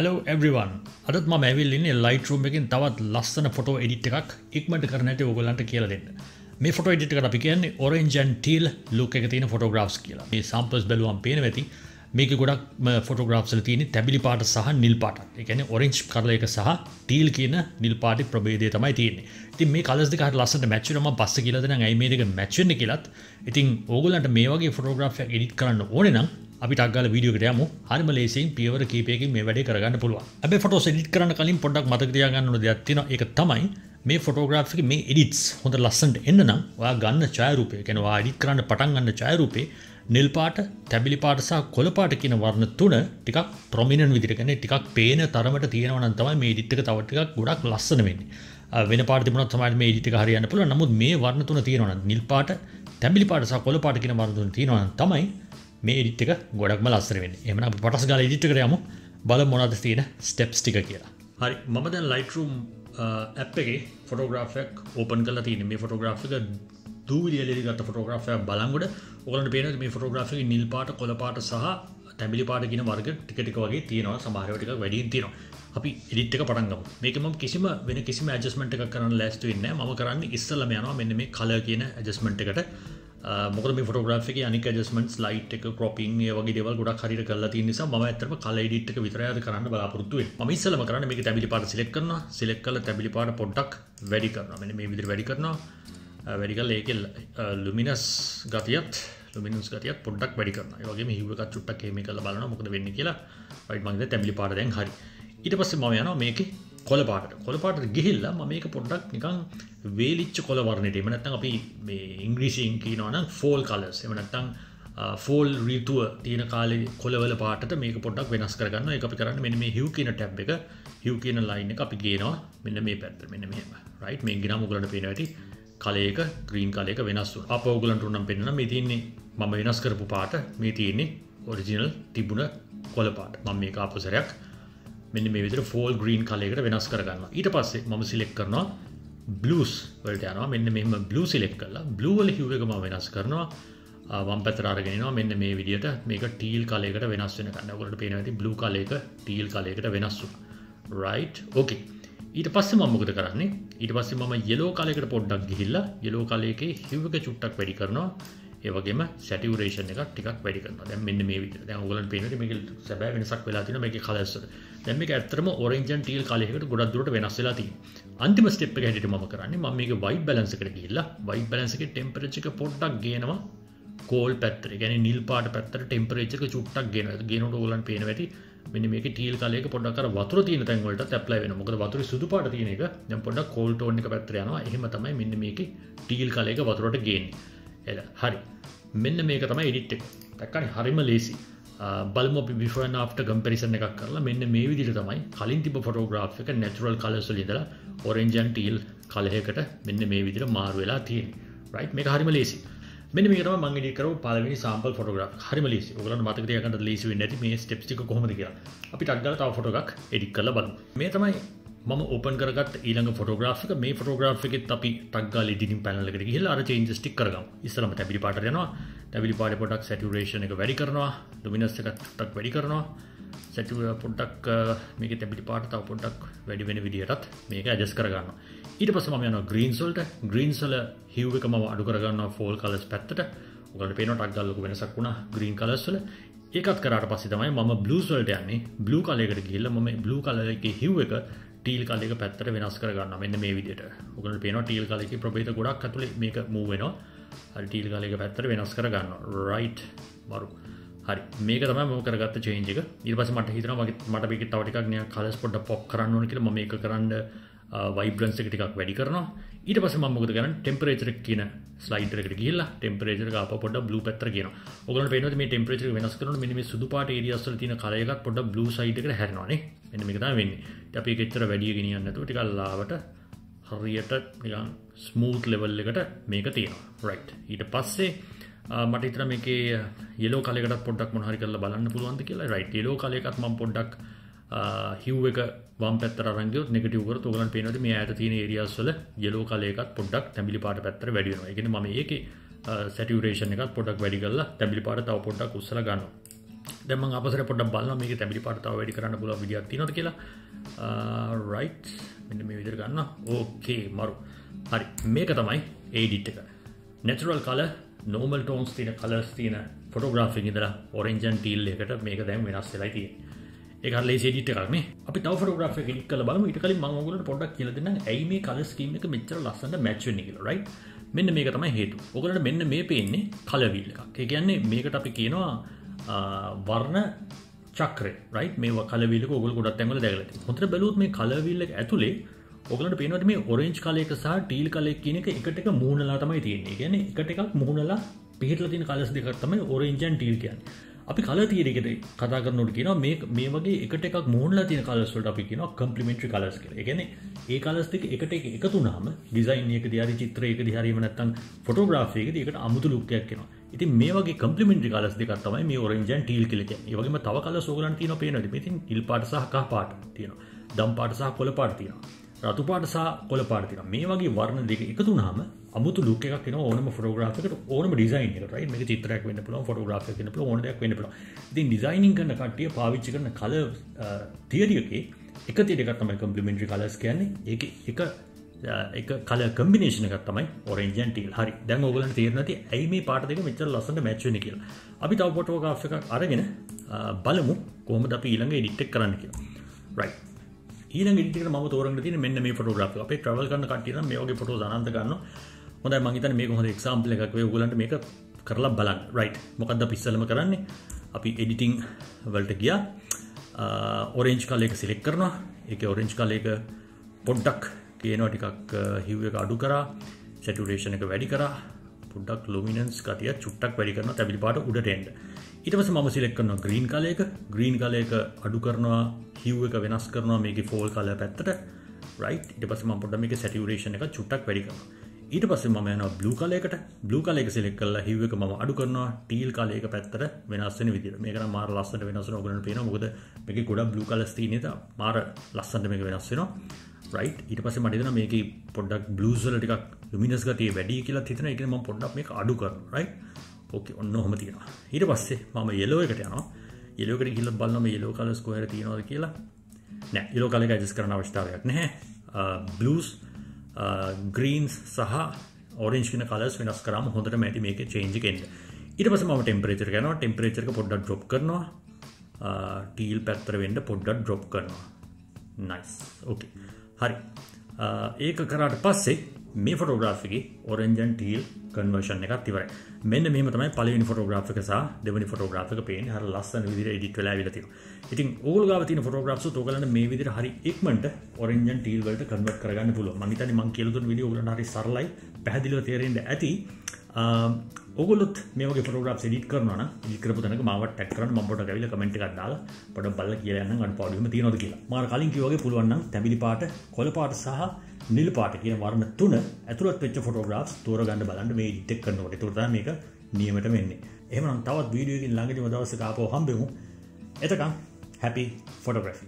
Hello everyone. අදත් මම ඇවිල්ලා ඉන්නේ Lightroom එකෙන් තවත් ලස්සන ෆොටෝ එඩිට් එකක් ඉක්මනට කරන්න ඇති ඕගොල්ලන්ට කියලා දෙන්න. මේ ෆොටෝ එඩිට් එකට අපි කියන්නේ Orange and Teal look එක තියෙන photographs කියලා. මේ samples බැලුවම පේනවා ඇති. මේකේ ගොඩක් photographs වල තියෙන තැඹිලි පාට සහ නිල් පාටක්. ඒ කියන්නේ orange colour එක සහ teal කියන නිල් පාටේ ප්‍රභේදය තමයි තියෙන්නේ. ඉතින් මේ colours දෙක හරිය ලස්සනට match වෙනවා. මම පස්සේ කියලා දෙන්නම් ඇයි මේ දෙක match වෙන්නේ කියලාත්. ඉතින් ඕගොල්ලන්ට මේ වගේ photograph එකක් edit කරන්න ඕනේ නම් අපි ටක් ගාලා වීඩියෝ එකට යමු. හරිම ලේසියෙන් පියවර කීපයකින් මේ වැඩේ කරගන්න පුළුවන්. හැබැයි ෆොටෝස් එඩිට් කරන්න කලින් පොඩ්ඩක් මතක තියාගන්න ඕන දෙයක් තියෙනවා. ඒක තමයි මේ ෆොටෝග්‍රාෆ් එකේ මේ එඩිට්ස් හොඳ ලස්සනට එන්න නම් ඔයා ගන්න ඡායාරූපය, කියන්නේ ඔයා එඩිට් කරන්න පටන් ගන්න ඡායාරූපේ නිල් පාට, තැඹිලි පාට සහ කොළ පාට කියන වර්ණ තුන ටිකක් ප්‍රොමිනන්ට් විදිහට, කියන්නේ ටිකක් පේන තරමට තියෙනවා නම් තමයි මේ එඩිට් එක තව ටිකක් ගොඩක් ලස්සන වෙන්නේ. වෙන පාට තිබුණොත් තමයි මේ එඩිට් එක හරියන්න පුළුවන්. නමුත් මේ වර්ණ තුන තියෙනවා නම් නිල් පාට, තැඹිලි පාට සහ කොළ පාට කියන වර්ණ තුන තියෙනවා නම් තමයි මේ එඩිට් එක ගොඩක්ම ලස්සන වෙන්නේ. එහෙනම් අපි පටස් ගාලා එඩිට් එකට යමු. බලමු මොනවද තියෙන ස්ටෙප්ස් ටික කියලා. හරි. මම දැන් Lightroom app එකේ ෆොටෝග්‍රාෆ් එකක් ඕපන් කරලා තියෙන්නේ. මේ ෆොටෝග්‍රාෆ් එක දූවිලි එළියට ගත්ත ෆොටෝග්‍රාෆ් එකක් බලනකොට ඔයගොල්ලන්ට පේනවා මේ ෆොටෝග්‍රාෆ් එකේ නිල් පාට, කොළ පාට සහ තැඹිලි පාට කියන වර්ග ටික ටික වගේ තියෙනවා. සමහර ඒවා ටිකක් වැඩියෙන් තියෙනවා. අපි එඩිට් එක පටන් ගමු. මේක මම කිසිම ඇඩ්ජස්ට්මන්ට් එකක් කරන්න ලෑස්ති වෙන්නේ නැහැ. මම කරන්නේ ඉස්සෙල්ලාම යනවා මෙන්න මේ කලර් කියන ඇඩ්ජස්ට්මන්ට් එකට. මොකද මේ ෆොටෝග්‍රාෆ් එකේ අනික ඇඩ්ජස්ට්මන්ට්ස්, ලයිට් එක, ක්‍රොපින්, මේ වගේ දේවල් ගොඩක් හරියට කරලා තියෙන නිසා මම ඇත්තටම කලර් එඩිට් එක විතරයි අද කරන්න බලාපොරොත්තු වෙන්නේ. මම ඉස්සෙල්ලාම කරන්නේ මේක තැඹිලි පාට සිලෙක්ට් කරනවා. සිලෙක්ට් කරලා තැඹිලි පාට පොඩ්ඩක් වැඩි කරනවා. මෙන්න මේ විදිහට වැඩි කරනවා. වැඩි කරලා ඒකේ ලුමිනස් ගතියත් පොඩ්ඩක් වැඩි කරනවා. ඒ වගේම හිව් එකත් චුට්ටක් එහෙම කරලා බලනවා මොකද වෙන්නේ කියලා. රයිට්, මම දැන් තැඹිලි පාට දැන් හරි. ඊට පස්සේ මම යනවා මේකේ කොළ පාටට ගිහිල්ලා මම මේක පොඩ්ඩක් නිකන් වේලිච්ච කොළ වර්ණයට. එහෙම නැත්නම් අපි මේ ඉංග්‍රීසියෙන් කියනවා නම් fall colors. එහෙම නැත්නම් fall ඍතුව තියෙන කාලේ කොළවල පාටට මේක පොඩ්ඩක් වෙනස් කරගන්නවා. ඒක අපි කරන්නේ මෙන්න මේ hue කියන ටැබ් එක, hue කියන line එක අපි ගේනවා මෙන්න මේ පැත්තට. මෙන්න මෙහෙම. right, මේක ගිනාම ඔයගලන්ට පේනවා ඇති කලර් එක green කලර් එක වෙනස් වුණා. අප ඔයගලන්ට උනම් පෙන්නනවා මේ තියෙන්නේ මම වෙනස් කරපු පාට, මේ තියෙන්නේ ඔරිජිනල් තිබුණ කොළ පාට. මම මේක ආපසරයක් මෙන්න මේ විදිහට fall green කලර් එකට වෙනස් කරගන්නවා. ඊට පස්සේ මම සිලෙක්ට් කරනවා blues වලට යනවා. මෙන්න මෙහෙම blue සිලෙක්ට් කරලා blue වල hue එක මම වෙනස් කරනවා. වම් පැත්තට අරගෙන එනවා මෙන්න මේ විදිහට. මේක teal කලර් එකට වෙනස් වෙන ගන්න. ඔයගොල්ලන්ට පේනවා ඇති blue කලර් එක teal කලර් එකට වෙනස් වුණා. right, okay. ඊට පස්සේ මම මොකද කරන්නේ? ඊට පස්සේ මම yellow කලර් එකට පොඩ්ඩක් ගිහිල්ලා yellow කලර් එකේ hue එක චුට්ටක් වැඩි කරනවා. ඒ වගේම saturation එකක් ටිකක් වැඩි කරනවා. දැන් මෙන්න මේ විදිහට. දැන් ඔයගොල්ලන්ට පේනවා මේකේ සැබෑ වෙනසක් වෙලා තියෙනවා මේකේ කලර්ස් වල. දැන් මේක ඇත්තටම orange and teal කලර් එකකට ගොඩක් දුරට වෙනස් වෙලා තියෙනවා. අන්තිම ස්ටෙප් එක හැටියට මම කරන්නේ මම මේක white balance එකට ගිහිල්ලා white balance එකේ temperature එක පොඩ්ඩක් ගේනවා cold පැත්තට. ඒ කියන්නේ නිල් පාට පැත්තට temperature එක චුට්ටක් ගේනවා. ගේනකොට ඔයගොල්ලන්ට පේනවා ඇති මෙන්න මේකේ teal කලර් එක පොඩ්ඩක් අර වතුර තියෙන තැන් වලටත් apply වෙනවා. මොකද වතුරේ සුදු පාට තියෙන එක දැන් පොඩ්ඩක් cold tone එක පැත්තට යනවා. එහෙම තමයි මෙන්න මේකේ teal කලර් එක වතුරට ගේන්නේ. හරි. මෙන්න මේක තමයි edit එක. දැක්කනේ හරිම ලේසි. බලමු අපි before and after comparison එකක් කරලා මෙන්න මේ විදිහට තමයි කලින් තිබ්බ photograph එක natural colors වලින් ඉඳලා orange and teal color එකකට මෙන්න මේ විදිහට මාරු වෙලා තියෙන්නේ. right, මේක හරිම ලේසි. මෙන්න මේක තමයි මම edit කරපු පළවෙනි sample photograph. හරිම ලේසි. ඔයගොල්ලන්ට මතක තියාගන්න ලේසි වෙන්නේ නැති මේ steps ටික කොහොමද කියලා. අපි ටක් ගාලා තව ෆොටෝ එකක් edit කරලා බලමු. මේ තමයි මම ඕපන් කරගත්ත ඊළඟ ෆොටෝග්‍රාෆ් එක. මේ ෆොටෝග්‍රාෆ් එකෙත් අපි ටක් ගාලා එඩිටින් පැනල් එකට ගිහිල්ලා අර චේන්ජස් ටික කරගමු. ඉස්සරම තැඹිලි පාටට යනවා. තැඹිලි පාටේ පොඩ්ඩක් saturation එක වැඩි කරනවා. luminous එක ටිකක් වැඩි කරනවා. saturation පොඩ්ඩක් මේකේ තැඹිලි පාට තව පොඩ්ඩක් වැඩි වෙන විදිහටත් මේක adjust කරගන්නවා. ඊට පස්සේ මම යනවා greens වලට. greens වල hue එක මම අඩු කරගන්නවා fall colors පැත්තට. ඔයගොල්ලන්ට පේනවා ටක් ගාලා ලොකු වෙනසක් වුණා green colors වල. ඒකත් කරාට පස්සේ තමයි මම blues වලට යන්නේ. blue color එකට ගිහිල්ලා මම blue color එකේ hue එක teal color එක පැත්තට වෙනස් කරගන්නවා මෙන්න මේ විදිහට. ඔයගොල්ලන්ට පේනවා teal color එකේ ප්‍රභේද ගොඩක් ඇතුලේ මේක move වෙනවා. හරි, teal color එක පැත්තට වෙනස් කරගන්නවා. right, මරු. හරි, මේක තමයි මම කරගත්ත change එක. ඊට පස්සේ මට හිතෙනවා මට මේකේ තව ටිකක් නිකන් colors පොඩ්ඩක් pop කරන්න ඕන කියලා මම මේක කරන්න vibrance එක ටිකක් වැඩි කරනවා. ඊට පස්සේ මම මොකද කරන්නේ? temperature එක කියන slider එකට ගිහිල්ලා temperature එක ආපහු පොඩ්ඩක් blue පැත්තට ගේනවා. ඔයගොල්ලන්ට පේනවාද මේ temperature එක වෙනස් කරනකොට මෙන්න මේ සුදු පාට areas වල තියෙන color එකත් පොඩ්ඩක් blue side එකට හැරෙනවා නේ. මෙන්න මේක තමයි වෙන්නේ. ඉතින් අපි ඒක එච්චර වැඩි ගෙනියන්න නැතුව ටිකක් ලාවට හරියට නිකන් smooth level එකට මේක තියෙනවා. right. ඊට පස්සේ මට හිතෙනවා මේකේ yellow color එකටත් පොඩ්ඩක් මොන හරි කරලා බලන්න පුළුවන්ද කියලා. right. yellow color එකත් මම පොඩ්ඩක් hue එක වම් පැත්තට අරන් ගියොත් negative කරොත් ඔයගලන්ට පේනවාද මේ ඈත තියෙන areas වල yellow color එකත් පොඩ්ඩක් තැඹිලි පාට පැත්තට වැඩි වෙනවා. ඒ කියන්නේ මම ඒකේ saturation එකත් පොඩ්ඩක් වැඩි කරලා තැඹිලි පාට තව පොඩ්ඩක් උස්සලා ගන්නවා. දැන් මම අපසර පොඩ්ඩක් බලනවා මේකේ තැඹිලි පාට තව වැඩි කරන්න පුළුවන් විදියක් තියෙනවද කියලා. right මෙන්න මේ විදිහට ගන්නවා. okay මරු. හරි මේක තමයි edit එක. natural color normal tones තියෙන colors තියෙන photograph එකේ ඉඳලා orange and teal එකට මේක දැන් වෙනස් වෙලා තියෙන්නේ. ඒක හරිය ලේසි edit එකක් නේ. අපි තව photograph එක edit කරලා බලමු. ඊට කලින් මම ඔයගොල්ලන්ට පොඩ්ඩක් කියලා දෙන්නම් ඇයි මේ color scheme එක මෙච්චර ලස්සනට match වෙන්නේ කියලා. right මෙන්න මේක තමයි හේතුව. ඔයගොල්ලන්ට මෙන්න මේ පේන්නේ color wheel එකක්. ඒ කියන්නේ මේකට අපි කියනවා වර්ණ චක්‍රය. right මේ color wheel එක ඔයගොල්ලෝ ගොඩක් තැන්වල දැකලා තියෙනවා. හොඳට බැලුවොත් මේ color wheel එක ඇතුලේ ඔයගොල්ලන්ට පේනවාද මේ orange color එක සහ teal color එක කියන එක එකට එක මුහුණලා තමයි තියෙන්නේ. ඒ කියන්නේ එකට එකක් මුහුණලා පිටලා තියෙන colors දෙකක් තමයි orange and teal කියන්නේ. අපි color theory එකට කතා කරනකොට කියනවා මේ වගේ එකට එකක් මුහුණලා තියෙන colors වලට අපි කියනවා complementary colors කියලා. ඒ කියන්නේ ඒ colors දෙක එකට එක එකතු වුනහම design එකකදී හරි චිත්‍රයකදී හරි නැත්නම් photography එකකදී ඒකට අමුතු look එකක් එනවා. ඉතින් මේ වගේ complementary colors දෙකක් තමයි මේ orange and teal කියලා කියන්නේ. ඒ වගේම තව colors ඕගලන්ට තියෙනවා පේනවාද? මේකෙන් නිල් පාට සහ කහ පාට තියෙනවා. දම් පාට සහ කොළ පාට තියෙනවා. රතු පාට සහ කොළ පාට තියෙනවා. මේ වගේ වර්ණ දෙක එකතු වුනහම අමුතු look එකක් එනවා ඕනම photograph එකකට ඕනම design එකකට. right මේක චිත්‍රයක් වෙන්න පුළුවන්, photograph එකක් වෙන්න පුළුවන්, ඕන දෙයක් වෙන්න පුළුවන්. ඉතින් designing කරන කට්ටිය පාවිච්චි කරන color theory එකේ එක තියෙන එකක් තමයි complementary colors කියන්නේ. ඒකේ එක color combination එකක් තමයි orange and teal. හරි. දැන් ඕගොල්ලන්ට තේරෙනවා ඇති ඇයි මේ පාට දෙක මෙච්චර ලස්සනට match වෙන්නේ කියලා. අපි තව photograph එකක් අරගෙන බලමු කොහොමද අපි ඊළඟ edit එක කරන්න කියලා. right. ඊළඟ edit එකට මම තෝරන්න තියෙන්නේ මෙන්න මේ photograph එක. අපේ travel කරන කට්ටිය නම් මේ වගේ photos අනන්ත ගන්නවා. හොඳයි මම හිතන්නේ මේක හොඳ example එකක් වෙයි ඔයගොල්ලන්ට මේක කරලා බලන්න. right. මොකද්ද අපි ඉස්සෙල්ලම කරන්නේ? අපි editing වලට ගියා. orange color එක select කරනවා. ඒකේ orange color එක පොඩ්ඩක් කියනවා ටිකක් hue එක අඩු කරා, saturation එක වැඩි කරා, පොඩ්ඩක් luminance ගතිය චුට්ටක් වැඩි කරනවා තැඹිලි පාට උඩට එන්න. ඊට පස්සේ මම select කරනවා green color එක. green color එක අඩු කරනවා, hue එක වෙනස් කරනවා මේකේ fall color පැත්තට. right. ඊට පස්සේ මම පොඩ්ඩක් මේකේ saturation එක චුට්ටක් වැඩි කරනවා. ඊට පස්සේ මම යනවා blue color එකට. blue color එක select කරලා hue එක මම අඩු කරනවා teal color එක පැත්තට වෙනස් වෙන විදිහට. මේක නම් මාර ලස්සනට වෙනස් වෙනවා ඔයගොල්ලන්ට පේනවා. මොකද මේකේ ගොඩක් blue colors තියෙන නිසා මාර ලස්සනට මේක වෙනස් වෙනවා. right. ඊට පස්සේ මට හිතෙනවා මේකේ පොඩ්ඩක් blues වල ටිකක් luminous ගතිය වැඩි කියලා හිතෙනවා. ඒ කියන්නේ මම පොඩ්ඩක් මේක අඩු කරනවා. right. okay ඔන්න ඔහොම තියෙනවා. ඊට පස්සේ මම yellow එකට යනවා. yellow එකට ගිහිල්ලා බලනවා මේ yellow colors කොහෙද තියෙනවද කියලා. නෑ yellow color එක adjust කරන්න අවශ්‍යතාවයක් නැහැ. blues greens සහ orange කියන colors වෙනස් කරාම හොඳටම ඇති මේකේ change එක එන්න. ඊට පස්සේ මම temperature එක යනවා. temperature එක පොඩ්ඩක් drop කරනවා. teal පැත්තට වෙන්න පොඩ්ඩක් drop කරනවා. nice. okay. හරි. ඒක කරාට පස්සේ මේ photograph එකේ orange and teal conversion එකක් ඉවරයි. මෙන්න මෙහෙම තමයි පළවෙනි photograph එක සහ දෙවෙනි photograph එක පේන්නේ. හරිය ලස්සන විදිහට edit වෙලා ආවිලා තියෙනවා. ඉතින් ඕගොල්ලෝ ගාව තියෙන photographs උත් ඕගොල්ලන්ට මේ විදිහට හරි ඉක්මනට orange and teal වලට convert කරගන්න පුළුවන්. මම හිතන්නේ මම කියලා දුන්න වීඩියෝ ඕගොල්ලන්ට හරි සරලයි, පැහැදිලිව තේරෙන්න ඇති. ඕගොල්ලොත් මේ වගේ photographs edit කරනවා නම් edit කරපු තැනක මාවත් tag කරන්න මම පොඩ්ඩක් ඇවිල්ලා comment එකක් දාලා පොඩ්ඩක් බලලා කියලා යන්නම් අඩපාඩු එහෙම තියනවද කියලා. මාර කලින් කිව්වා වගේ පුළුවන් නම් තැඹිලි පාට, කොළ පාට සහ නිල් පාට කියන වර්ණ තුන ඇතුළත් වෙච්ච photographs තෝරගන්න බලන්න මේ edit එක කරනකොට. ඒක තමයි මේක නියමයට වෙන්නේ. එහෙනම් තවත් වීඩියෝ එකකින් ළඟදීම දවසක ආපහු හම්බෙමු. එතකන් happy photography.